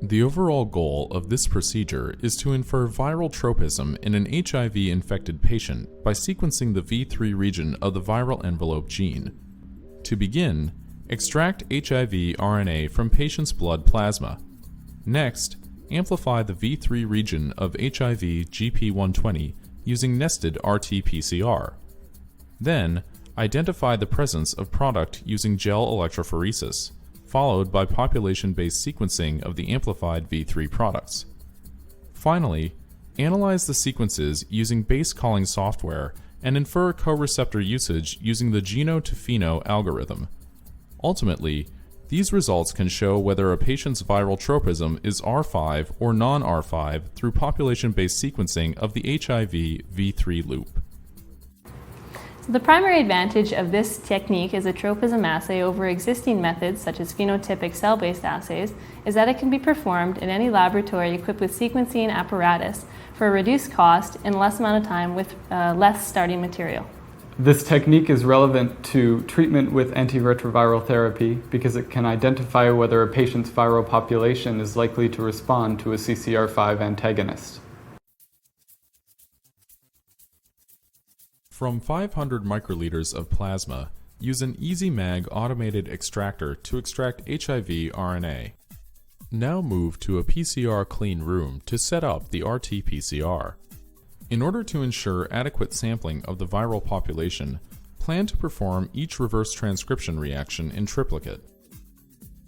The overall goal of this procedure is to infer viral tropism in an HIV-infected patient by sequencing the V3 region of the viral envelope gene. To begin, extract HIV RNA from patient's blood plasma. Next, amplify the V3 region of HIV GP120 using nested RT-PCR. Then, identify the presence of product using gel electrophoresis, followed by population-based sequencing of the amplified V3 products. Finally, analyze the sequences using base calling software and infer co-receptor usage using the Genotypic algorithm. Ultimately, these results can show whether a patient's viral tropism is R5 or non-R5 through population-based sequencing of the HIV V3 loop. So the primary advantage of this technique as a tropism assay over existing methods such as phenotypic cell-based assays is that it can be performed in any laboratory equipped with sequencing apparatus for a reduced cost in less amount of time with less starting material. This technique is relevant to treatment with antiretroviral therapy because it can identify whether a patient's viral population is likely to respond to a CCR5 antagonist. From 500 microliters of plasma, use an EasyMag automated extractor to extract HIV RNA. Now move to a PCR clean room to set up the RT-PCR. In order to ensure adequate sampling of the viral population, plan to perform each reverse transcription reaction in triplicate.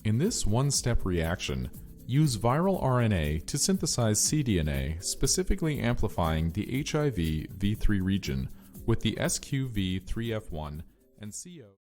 In this one-step reaction, use viral RNA to synthesize cDNA, specifically amplifying the HIV V3 region with the SQV3F1 and CO.